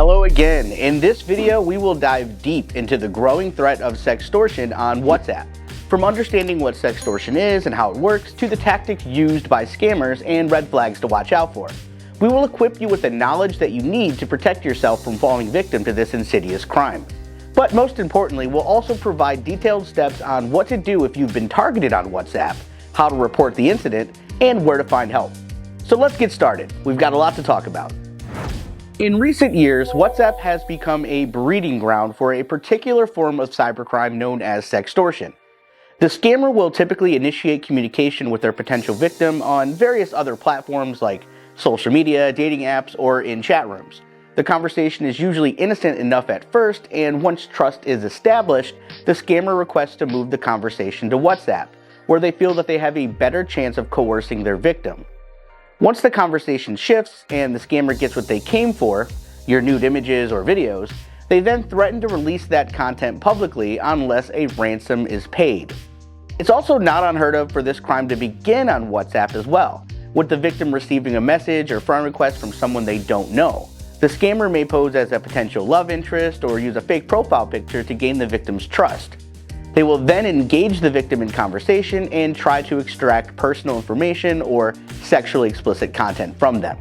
Hello again. In this video, we will dive deep into the growing threat of sextortion on WhatsApp. From understanding what sextortion is and how it works, to the tactics used by scammers and red flags to watch out for. We will equip you with the knowledge that you need to protect yourself from falling victim to this insidious crime. But most importantly, we'll also provide detailed steps on what to do if you've been targeted on WhatsApp, how to report the incident, and where to find help. So let's get started. We've got a lot to talk about. In recent years, WhatsApp has become a breeding ground for a particular form of cybercrime known as sextortion. The scammer will typically initiate communication with their potential victim on various other platforms like social media, dating apps, or in chat rooms. The conversation is usually innocent enough at first, and once trust is established, the scammer requests to move the conversation to WhatsApp, where they feel that they have a better chance of coercing their victim. Once the conversation shifts and the scammer gets what they came for, your nude images or videos, they then threaten to release that content publicly unless a ransom is paid. It's also not unheard of for this crime to begin on WhatsApp as well, with the victim receiving a message or friend request from someone they don't know. The scammer may pose as a potential love interest or use a fake profile picture to gain the victim's trust. They will then engage the victim in conversation and try to extract personal information or sexually explicit content from them.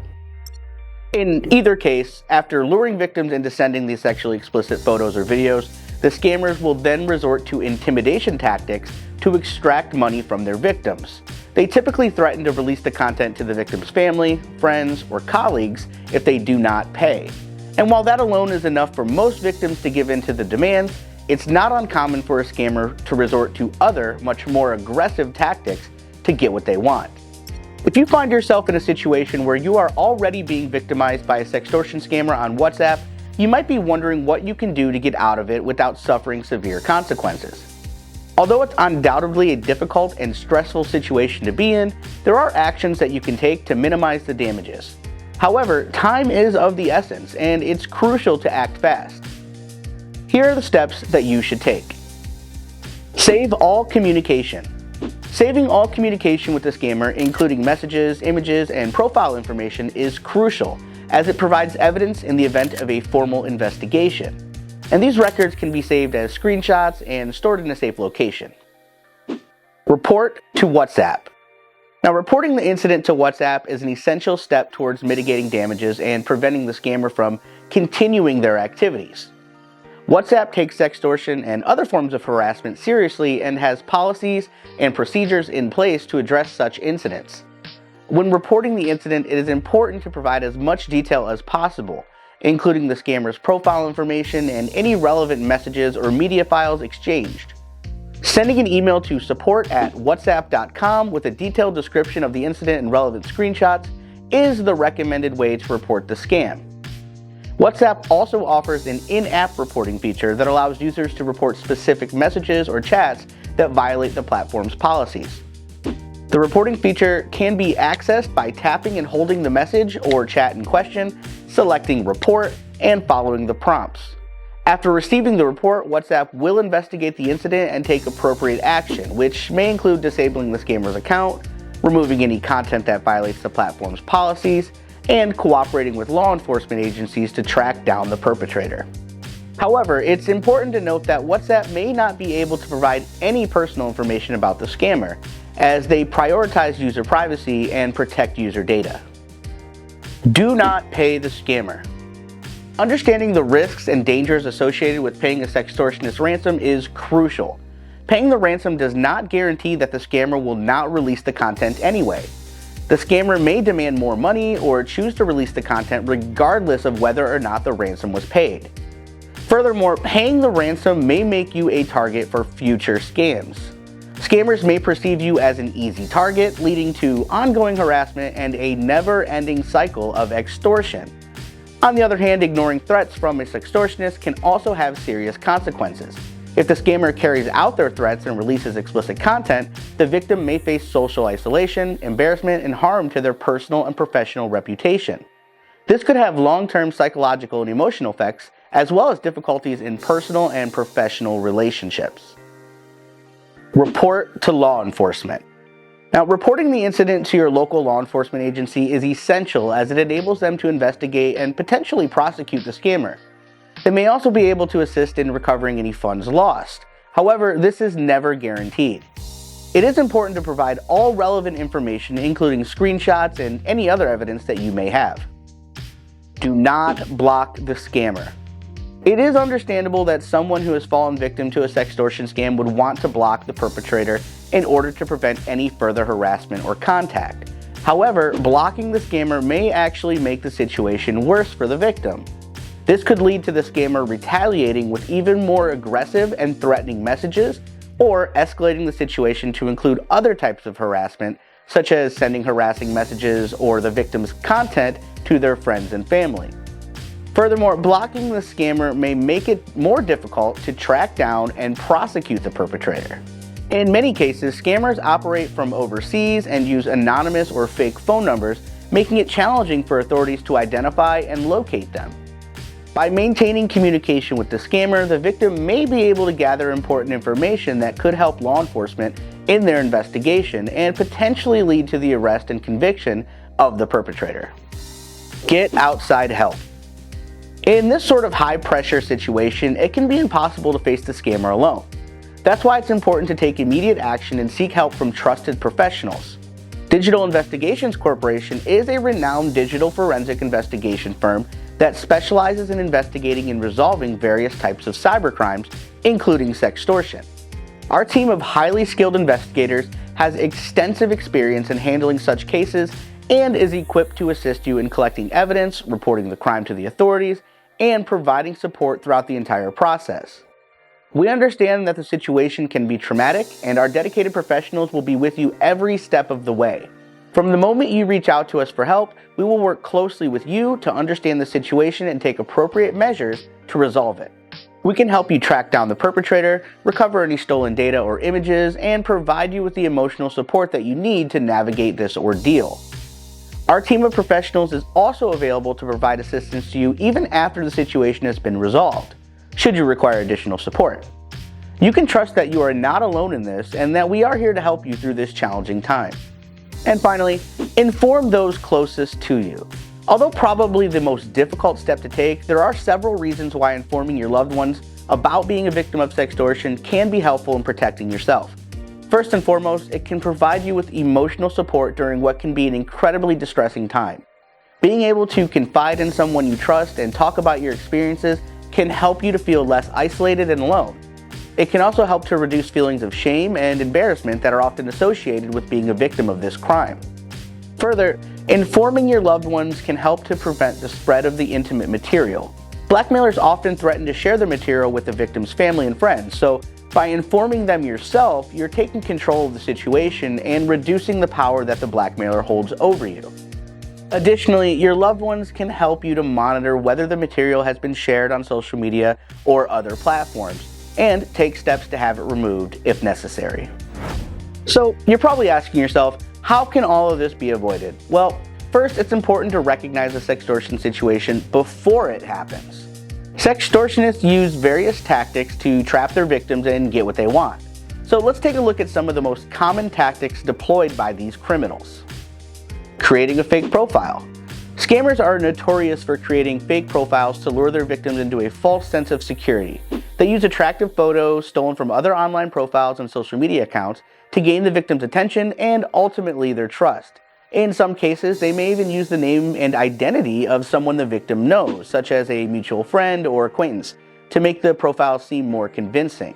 In either case, after luring victims into sending these sexually explicit photos or videos, the scammers will then resort to intimidation tactics to extract money from their victims. They typically threaten to release the content to the victim's family, friends, or colleagues if they do not pay. And while that alone is enough for most victims to give in to the demands, it's not uncommon for a scammer to resort to other, much more aggressive tactics to get what they want. If you find yourself in a situation where you are already being victimized by a sextortion scammer on WhatsApp, you might be wondering what you can do to get out of it without suffering severe consequences. Although it's undoubtedly a difficult and stressful situation to be in, there are actions that you can take to minimize the damages. However, time is of the essence, and it's crucial to act fast. Here are the steps that you should take. Save all communication. Saving all communication with the scammer, including messages, images, and profile information, is crucial, as it provides evidence in the event of a formal investigation. And these records can be saved as screenshots and stored in a safe location. Report to WhatsApp. Now, reporting the incident to WhatsApp is an essential step towards mitigating damages and preventing the scammer from continuing their activities. WhatsApp takes sextortion and other forms of harassment seriously and has policies and procedures in place to address such incidents. When reporting the incident, it is important to provide as much detail as possible, including the scammer's profile information and any relevant messages or media files exchanged. Sending an email to support@whatsapp.com with a detailed description of the incident and relevant screenshots is the recommended way to report the scam. WhatsApp also offers an in-app reporting feature that allows users to report specific messages or chats that violate the platform's policies. The reporting feature can be accessed by tapping and holding the message or chat in question, selecting Report, and following the prompts. After receiving the report, WhatsApp will investigate the incident and take appropriate action, which may include disabling the scammer's account, removing any content that violates the platform's policies, and cooperating with law enforcement agencies to track down the perpetrator. However, it's important to note that WhatsApp may not be able to provide any personal information about the scammer, as they prioritize user privacy and protect user data. Do not pay the scammer. Understanding the risks and dangers associated with paying a sextortionist ransom is crucial. Paying the ransom does not guarantee that the scammer will not release the content anyway. The scammer may demand more money or choose to release the content regardless of whether or not the ransom was paid. Furthermore, paying the ransom may make you a target for future scams. Scammers may perceive you as an easy target, leading to ongoing harassment and a never-ending cycle of extortion. On the other hand, ignoring threats from a sextortionist can also have serious consequences. If the scammer carries out their threats and releases explicit content, the victim may face social isolation, embarrassment, and harm to their personal and professional reputation. This could have long-term psychological and emotional effects, as well as difficulties in personal and professional relationships. Report to law enforcement. Now, reporting the incident to your local law enforcement agency is essential as it enables them to investigate and potentially prosecute the scammer. They may also be able to assist in recovering any funds lost. However, this is never guaranteed. It is important to provide all relevant information, including screenshots and any other evidence that you may have. Do not block the scammer. It is understandable that someone who has fallen victim to a sextortion scam would want to block the perpetrator in order to prevent any further harassment or contact. However, blocking the scammer may actually make the situation worse for the victim. This could lead to the scammer retaliating with even more aggressive and threatening messages, or escalating the situation to include other types of harassment, such as sending harassing messages or the victim's content to their friends and family. Furthermore, blocking the scammer may make it more difficult to track down and prosecute the perpetrator. In many cases, scammers operate from overseas and use anonymous or fake phone numbers, making it challenging for authorities to identify and locate them. By maintaining communication with the scammer, the victim may be able to gather important information that could help law enforcement in their investigation and potentially lead to the arrest and conviction of the perpetrator. Get outside help. In this sort of high-pressure situation, it can be impossible to face the scammer alone. That's why it's important to take immediate action and seek help from trusted professionals. Digital Investigations Corporation is a renowned digital forensic investigation firm that specializes in investigating and resolving various types of cybercrimes, including sextortion. Our team of highly skilled investigators has extensive experience in handling such cases and is equipped to assist you in collecting evidence, reporting the crime to the authorities, and providing support throughout the entire process. We understand that the situation can be traumatic, and our dedicated professionals will be with you every step of the way. From the moment you reach out to us for help, we will work closely with you to understand the situation and take appropriate measures to resolve it. We can help you track down the perpetrator, recover any stolen data or images, and provide you with the emotional support that you need to navigate this ordeal. Our team of professionals is also available to provide assistance to you even after the situation has been resolved, should you require additional support. You can trust that you are not alone in this and that we are here to help you through this challenging time. And finally, inform those closest to you. Although probably the most difficult step to take, there are several reasons why informing your loved ones about being a victim of sextortion can be helpful in protecting yourself. First and foremost, it can provide you with emotional support during what can be an incredibly distressing time. Being able to confide in someone you trust and talk about your experiences can help you to feel less isolated and alone. It can also help to reduce feelings of shame and embarrassment that are often associated with being a victim of this crime. Further, informing your loved ones can help to prevent the spread of the intimate material. Blackmailers often threaten to share their material with the victim's family and friends, so by informing them yourself, you're taking control of the situation and reducing the power that the blackmailer holds over you. Additionally, your loved ones can help you to monitor whether the material has been shared on social media or other platforms, and take steps to have it removed if necessary. So you're probably asking yourself, how can all of this be avoided? Well, first, it's important to recognize a sextortion situation before it happens. Sextortionists use various tactics to trap their victims and get what they want. So let's take a look at some of the most common tactics deployed by these criminals. Creating a fake profile. Scammers are notorious for creating fake profiles to lure their victims into a false sense of security. They use attractive photos stolen from other online profiles and social media accounts to gain the victim's attention and ultimately their trust. In some cases, they may even use the name and identity of someone the victim knows, such as a mutual friend or acquaintance, to make the profile seem more convincing.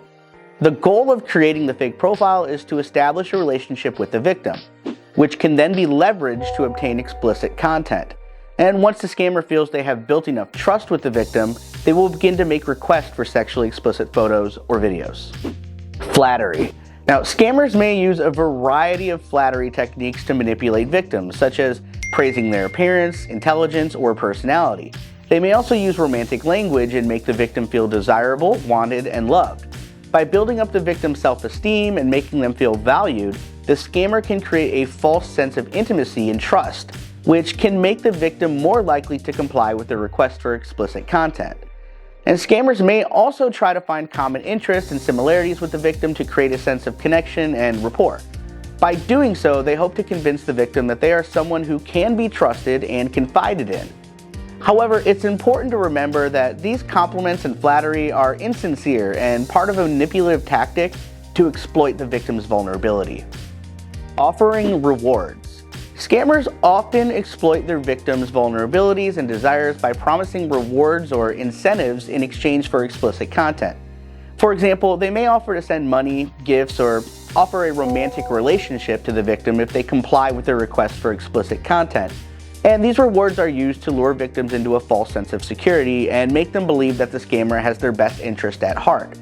The goal of creating the fake profile is to establish a relationship with the victim, which can then be leveraged to obtain explicit content. And once the scammer feels they have built enough trust with the victim, they will begin to make requests for sexually explicit photos or videos. Flattery. Now, scammers may use a variety of flattery techniques to manipulate victims, such as praising their appearance, intelligence, or personality. They may also use romantic language and make the victim feel desirable, wanted, and loved. By building up the victim's self-esteem and making them feel valued, the scammer can create a false sense of intimacy and trust, which can make the victim more likely to comply with their request for explicit content. And scammers may also try to find common interests and similarities with the victim to create a sense of connection and rapport. By doing so, they hope to convince the victim that they are someone who can be trusted and confided in. However, it's important to remember that these compliments and flattery are insincere and part of a manipulative tactic to exploit the victim's vulnerability. Offering rewards. Scammers often exploit their victims' vulnerabilities and desires by promising rewards or incentives in exchange for explicit content. For example, they may offer to send money, gifts, or offer a romantic relationship to the victim if they comply with their request for explicit content. And these rewards are used to lure victims into a false sense of security and make them believe that the scammer has their best interest at heart.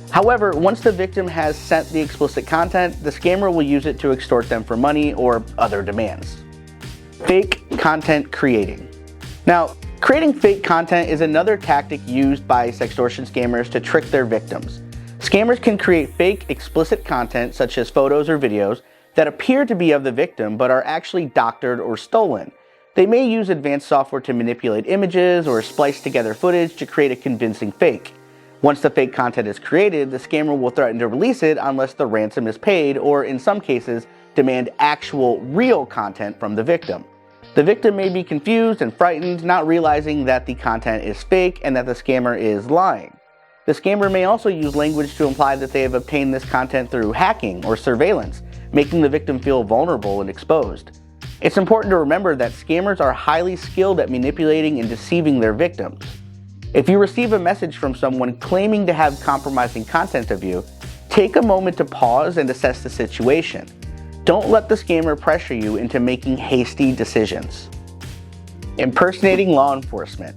However, once the victim has sent the explicit content, the scammer will use it to extort them for money or other demands. Fake content creating. Now, creating fake content is another tactic used by sextortion scammers to trick their victims. Scammers can create fake explicit content such as photos or videos that appear to be of the victim but are actually doctored or stolen. They may use advanced software to manipulate images or splice together footage to create a convincing fake. Once the fake content is created, the scammer will threaten to release it unless the ransom is paid, or in some cases, demand actual, real content from the victim. The victim may be confused and frightened, not realizing that the content is fake and that the scammer is lying. The scammer may also use language to imply that they have obtained this content through hacking or surveillance, making the victim feel vulnerable and exposed. It's important to remember that scammers are highly skilled at manipulating and deceiving their victims. If you receive a message from someone claiming to have compromising content of you, take a moment to pause and assess the situation. Don't let the scammer pressure you into making hasty decisions. Impersonating law enforcement.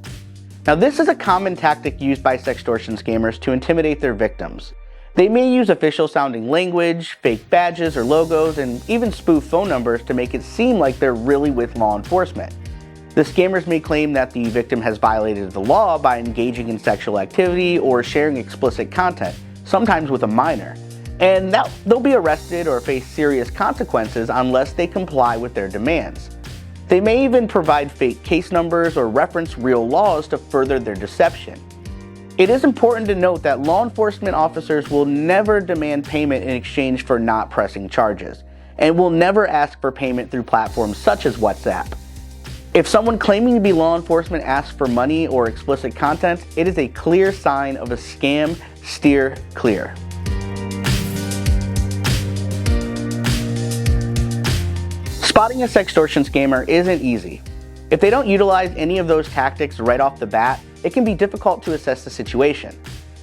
Now, this is a common tactic used by sextortion scammers to intimidate their victims. They may use official-sounding language, fake badges or logos, and even spoof phone numbers to make it seem like they're really with law enforcement. The scammers may claim that the victim has violated the law by engaging in sexual activity or sharing explicit content, sometimes with a minor, and they'll be arrested or face serious consequences unless they comply with their demands. They may even provide fake case numbers or reference real laws to further their deception. It is important to note that law enforcement officers will never demand payment in exchange for not pressing charges, and will never ask for payment through platforms such as WhatsApp. If someone claiming to be law enforcement asks for money or explicit content, it is a clear sign of a scam. Steer clear. Spotting a sextortion scammer isn't easy. If they don't utilize any of those tactics right off the bat, it can be difficult to assess the situation.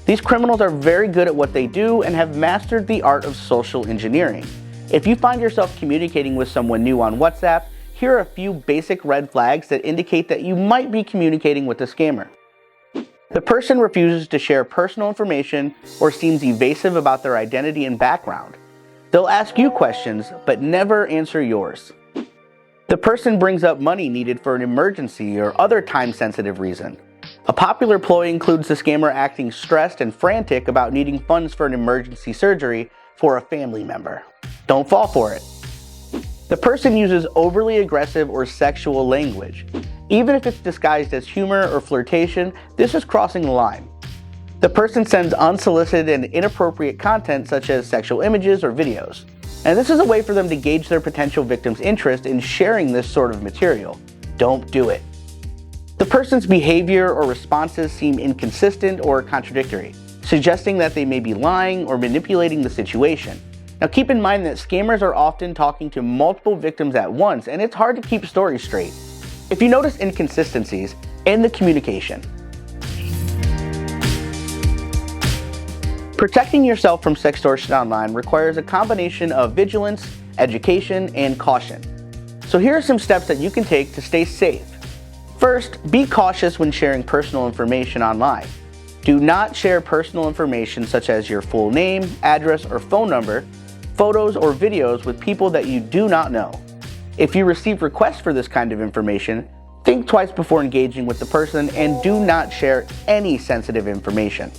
These criminals are very good at what they do and have mastered the art of social engineering. If you find yourself communicating with someone new on WhatsApp, here are a few basic red flags that indicate that you might be communicating with a scammer. The person refuses to share personal information or seems evasive about their identity and background. They'll ask you questions, but never answer yours. The person brings up money needed for an emergency or other time-sensitive reason. A popular ploy includes the scammer acting stressed and frantic about needing funds for an emergency surgery for a family member. Don't fall for it. The person uses overly aggressive or sexual language. Even if it's disguised as humor or flirtation, this is crossing the line. The person sends unsolicited and inappropriate content such as sexual images or videos. And this is a way for them to gauge their potential victim's interest in sharing this sort of material. Don't do it. The person's behavior or responses seem inconsistent or contradictory, suggesting that they may be lying or manipulating the situation. Now keep in mind that scammers are often talking to multiple victims at once, and it's hard to keep stories straight. If you notice inconsistencies, end the communication. Protecting yourself from sextortion online requires a combination of vigilance, education, and caution. So here are some steps that you can take to stay safe. First, be cautious when sharing personal information online. Do not share personal information such as your full name, address, or phone number, photos, or videos with people that you do not know. If you receive requests for this kind of information, think twice before engaging with the person and do not share any sensitive information.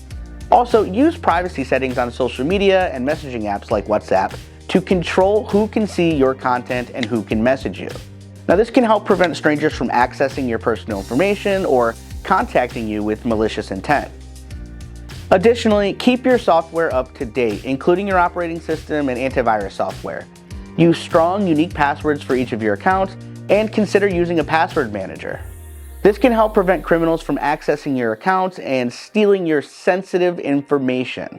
Also, use privacy settings on social media and messaging apps like WhatsApp to control who can see your content and who can message you. Now, this can help prevent strangers from accessing your personal information or contacting you with malicious intent. Additionally, keep your software up to date, including your operating system and antivirus software. Use strong, unique passwords for each of your accounts, and consider using a password manager. This can help prevent criminals from accessing your accounts and stealing your sensitive information.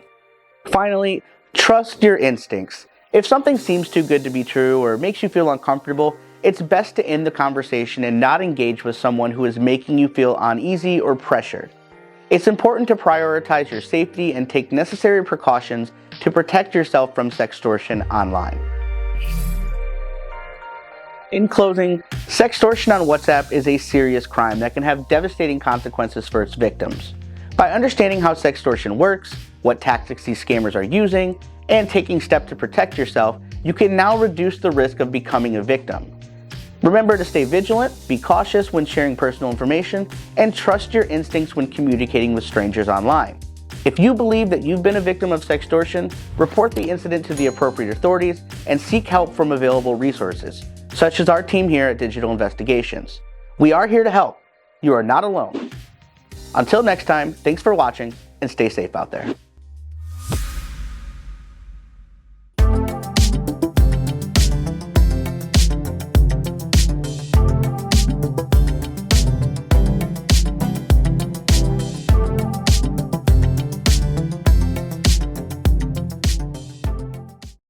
Finally, trust your instincts. If something seems too good to be true or makes you feel uncomfortable, it's best to end the conversation and not engage with someone who is making you feel uneasy or pressured. It's important to prioritize your safety and take necessary precautions to protect yourself from sextortion online. In closing, sextortion on WhatsApp is a serious crime that can have devastating consequences for its victims. By understanding how sextortion works, what tactics these scammers are using, and taking steps to protect yourself, you can now reduce the risk of becoming a victim. Remember to stay vigilant, be cautious when sharing personal information, and trust your instincts when communicating with strangers online. If you believe that you've been a victim of sextortion, report the incident to the appropriate authorities and seek help from available resources, such as our team here at Digital Investigations. We are here to help. You are not alone. Until next time, thanks for watching and stay safe out there.